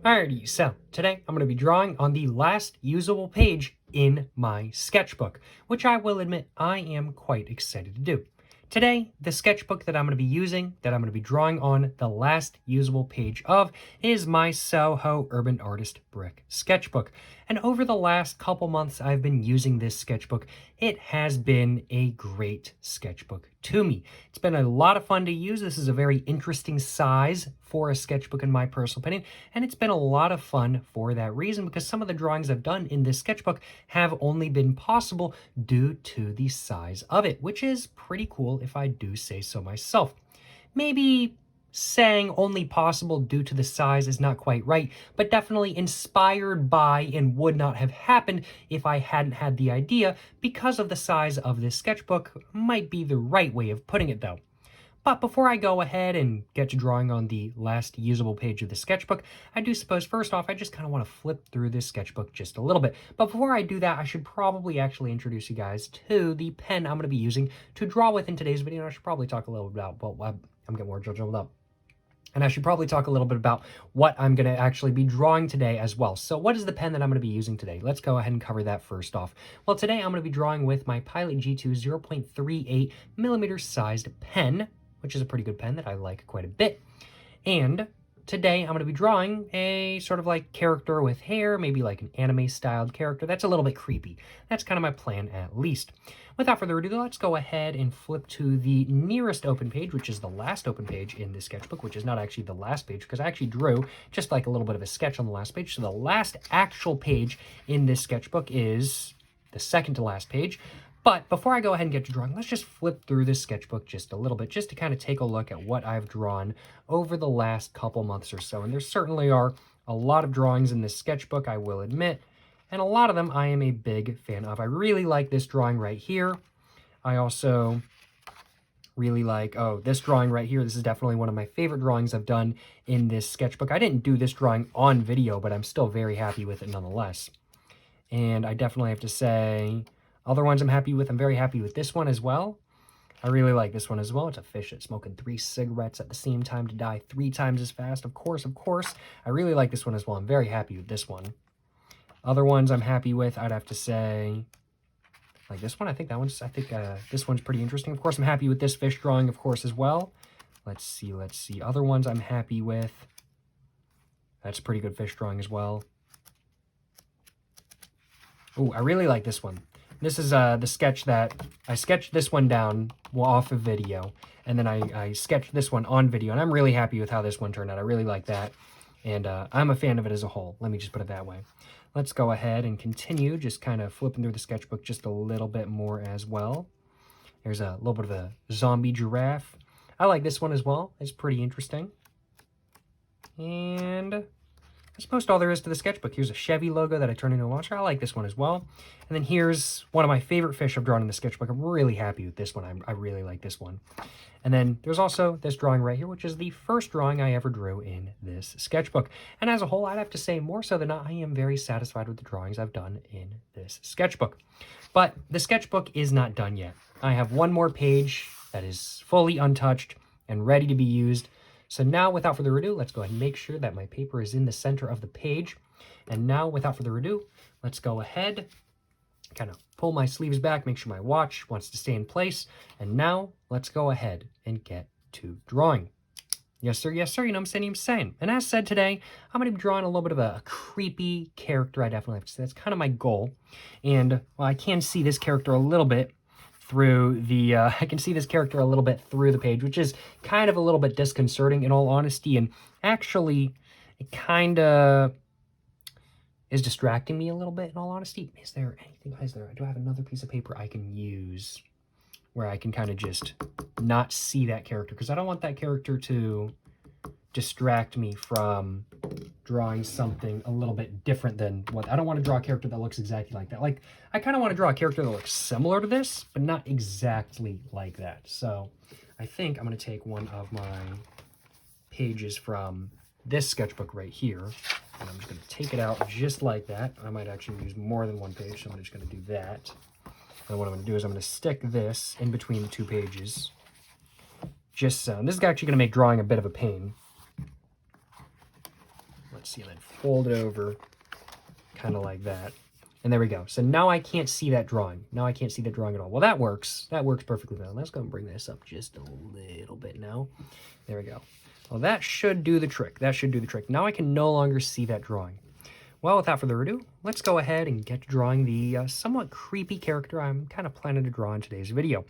Alrighty, so today I'm going to be drawing on the last usable page in my sketchbook, which I will admit I am quite excited to do. Today, the sketchbook that I'm going to be using, that I'm going to be drawing on the last usable page of, is my SOHO Urban Artist Brick Sketchbook. And over the last couple months I've been using this sketchbook, it has been a great sketchbook to me. It's been a lot of fun to use. This is a very interesting size for a sketchbook in my personal opinion, and it's been a lot of fun for that reason because some of the drawings I've done in this sketchbook have only been possible due to the size of it, which is pretty cool if I do say so myself. Maybe saying only possible due to the size is not quite right, but definitely inspired by and would not have happened if I hadn't had the idea because of the size of this sketchbook might be the right way of putting it though. But before I go ahead and get to drawing on the last usable page of the sketchbook, I do suppose first off, I just kind of want to flip through this sketchbook just a little bit. But before I do that, I should probably actually introduce you guys to the pen I'm going to be using to draw with in today's video. And I should probably talk a little bit about, well, I'm getting more jumbled up. And I should probably talk a little bit about what I'm going to actually be drawing today as well. So what is the pen that I'm going to be using today? Let's go ahead and cover that first off. Well, today I'm going to be drawing with my Pilot G2 0.38 millimeter sized pen, which is a pretty good pen that I like quite a bit. And today I'm going to be drawing a sort of like character with hair, maybe like an anime styled character. That's a little bit creepy. That's kind of my plan at least. Without further ado, let's go ahead and flip to the nearest open page, which is the last open page in this sketchbook, which is not actually the last page because I actually drew just like a little bit of a sketch on the last page. So the last actual page in this sketchbook is the second to last page. But before I go ahead and get to drawing, let's just flip through this sketchbook just a little bit, just to kind of take a look at what I've drawn over the last couple months or so. And there certainly are a lot of drawings in this sketchbook, I will admit, and a lot of them I am a big fan of. I really like this drawing right here. I also really like, this drawing right here. This is definitely one of my favorite drawings I've done in this sketchbook. I didn't do this drawing on video, but I'm still very happy with it nonetheless. And I definitely have to say, other ones I'm happy with. I'm very happy with this one as well. I really like this one as well. It's a fish that's smoking 3 cigarettes at the same time to die 3 times as fast. Of course. I really like this one as well. I'm very happy with this one. Other ones I'm happy with, I'd have to say, like this one. I think this one's pretty interesting. Of course, I'm happy with this fish drawing, of course, as well. Let's see. Other ones I'm happy with. That's a pretty good fish drawing as well. Oh, I really like this one. This is the sketch that I sketched this one down off of video, and then I sketched this one on video, and I'm really happy with how this one turned out. I really like that, and I'm a fan of it as a whole. Let me just put it that way. Let's go ahead and continue, just kind of flipping through the sketchbook just a little bit more as well. There's a little bit of a zombie giraffe. I like this one as well. It's pretty interesting. And I suppose all there is to the sketchbook. Here's a Chevy logo that I turned into a monster. I like this one as well. And then here's one of my favorite fish I've drawn in the sketchbook. I'm really happy with this one. I really like this one. And then there's also this drawing right here, which is the first drawing I ever drew in this sketchbook. And as a whole, I'd have to say more so than not, I am very satisfied with the drawings I've done in this sketchbook. But the sketchbook is not done yet. I have one more page that is fully untouched and ready to be used. So now, without further ado, let's go ahead and make sure that my paper is in the center of the page. And now, without further ado, let's go ahead, kind of pull my sleeves back, make sure my watch wants to stay in place. And now, let's go ahead and get to drawing. Yes, sir, you know what I'm saying. And as said today, I'm going to be drawing a little bit of a creepy character, I definitely have to say. That's kind of my goal. And, well, I can see this character a little bit through the, I can see this character a little bit through the page, which is kind of a little bit disconcerting in all honesty, and actually it kind of is distracting me a little bit in all honesty. Do I have another piece of paper I can use where I can kind of just not see that character? Because I don't want that character to distract me from drawing something a little bit different than what I don't want to draw a character that looks exactly like that. Like, I kind of want to draw a character that looks similar to this, but not exactly like that. So I think I'm going to take one of my pages from this sketchbook right here, and I'm just going to take it out just like that. I might actually use more than one page, so I'm just going to do that. And what I'm going to do is I'm going to stick this in between the 2 pages. Just so. And this is actually going to make drawing a bit of a pain. let's see, and then fold it over kind of like that. And there we go. So now I can't see that drawing. Now I can't see the drawing at all. Well, that works. That works perfectly well. Let's go and bring this up just a little bit now. There we go. Well, that should do the trick. That should do the trick. Now I can no longer see that drawing. Well, without further ado, let's go ahead and get to drawing the somewhat creepy character I'm kind of planning to draw in today's video.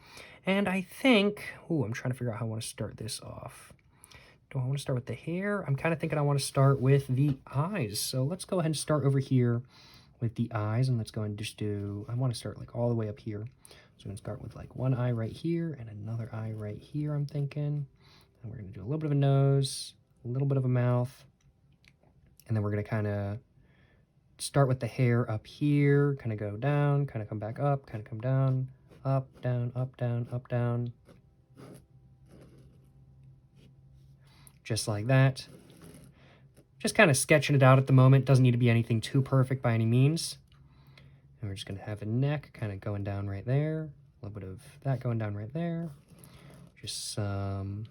And I think, I'm trying to figure out how I want to start this off. Do I want to start with the hair? I'm kind of thinking I want to start with the eyes. So let's go ahead and start over here with the eyes, and let's go and just do, I want to start like all the way up here. So I'm going to start with like one eye right here and another eye right here, I'm thinking. And we're going to do a little bit of a nose, a little bit of a mouth, and then we're going to kind of start with the hair up here, kind of go down, kind of come back up, kind of come down, up, down, up, down, up, down. Just like that. Just kind of sketching it out at the moment. Doesn't need to be anything too perfect by any means. And we're just going to have a neck kind of going down right there. A little bit of that going down right there. Just some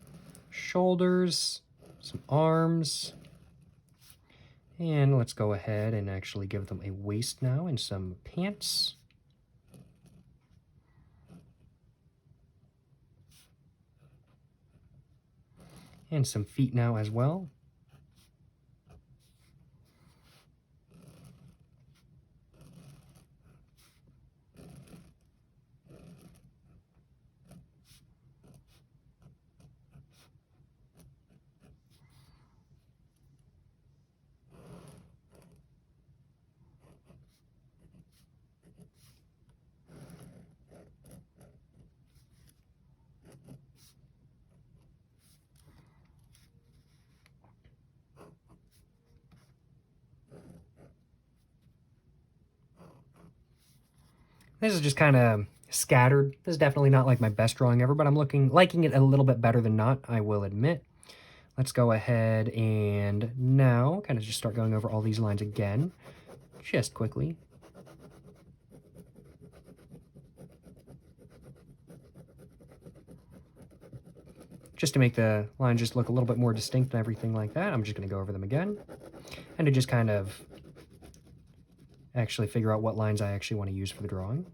shoulders, some arms. And let's go ahead and actually give them a waist now and some pants. And some feet now as well. This is just kind of scattered. This is definitely not like my best drawing ever, but I'm liking it a little bit better than not, I will admit. Let's go ahead and now kind of just start going over all these lines again, just quickly. Just to make the lines just look a little bit more distinct and everything like that, I'm just going to go over them again. And to just kind of actually figure out what lines I actually want to use for the drawing.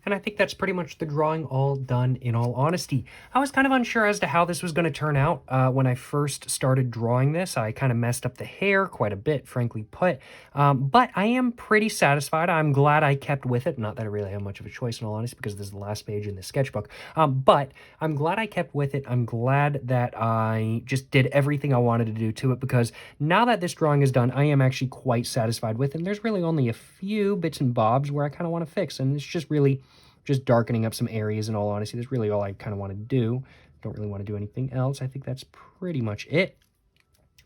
And I think that's pretty much the drawing all done, in all honesty. I was kind of unsure as to how this was going to turn out when I first started drawing this. I kind of messed up the hair quite a bit, frankly put. But I am pretty satisfied. I'm glad I kept with it. Not that I really have much of a choice, in all honesty, because this is the last page in the sketchbook. But I'm glad I kept with it. I'm glad that I just did everything I wanted to do to it, because now that this drawing is done, I am actually quite satisfied with it. And there's really only a few bits and bobs where I kind of want to fix. And it's just really just darkening up some areas, in all honesty. That's really all I kind of want to do. Don't really want to do anything else. I think that's pretty much it.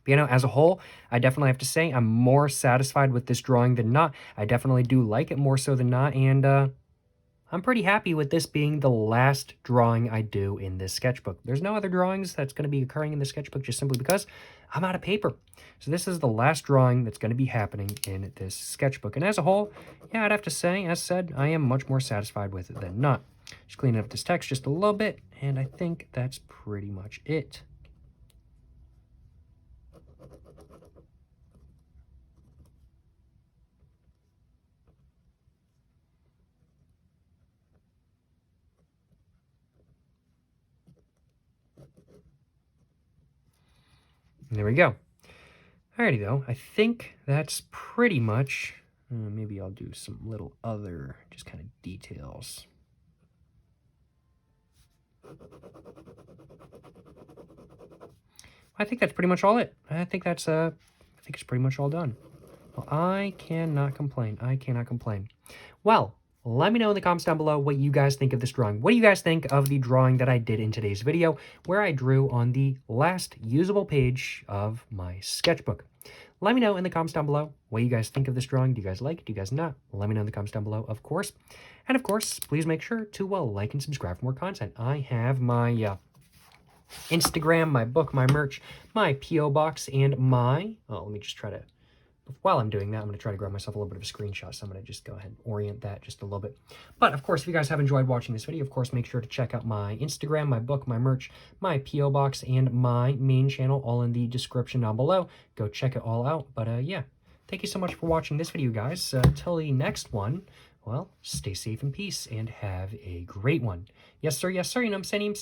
But, you know, as a whole, I definitely have to say I'm more satisfied with this drawing than not. I definitely do like it more so than not, and I'm pretty happy with this being the last drawing I do in this sketchbook. There's no other drawings that's going to be occurring in the sketchbook just simply because I'm out of paper. So this is the last drawing that's going to be happening in this sketchbook. And as a whole, yeah, I'd have to say, as said, I am much more satisfied with it than not. Just cleaning up this text just a little bit, and I think that's pretty much it. And there we go. Alrighty though, I think that's pretty much, maybe I'll do some little other just kind of details. I think that's pretty much all it. I think it's pretty much all done. Well, I cannot complain. I cannot complain. Well, let me know in the comments down below what you guys think of this drawing. What do you guys think of the drawing that I did in today's video, where I drew on the last usable page of my sketchbook? Let me know in the comments down below what you guys think of this drawing. Do you guys like it? Do you guys not? Let me know in the comments down below, of course. And of course, please make sure to like and subscribe for more content. I have my Instagram, my book, my merch, my P.O. box, and my... Oh, let me just try to... While I'm doing that, I'm going to try to grab myself a little bit of a screenshot, so I'm going to just go ahead and orient that just a little bit. But, of course, if you guys have enjoyed watching this video, of course, make sure to check out my Instagram, my book, my merch, my P.O. box, and my main channel, all in the description down below. Go check it all out. But, yeah, thank you so much for watching this video, guys. Till the next one, well, stay safe in peace and have a great one. Yes, sir, you know what I'm saying?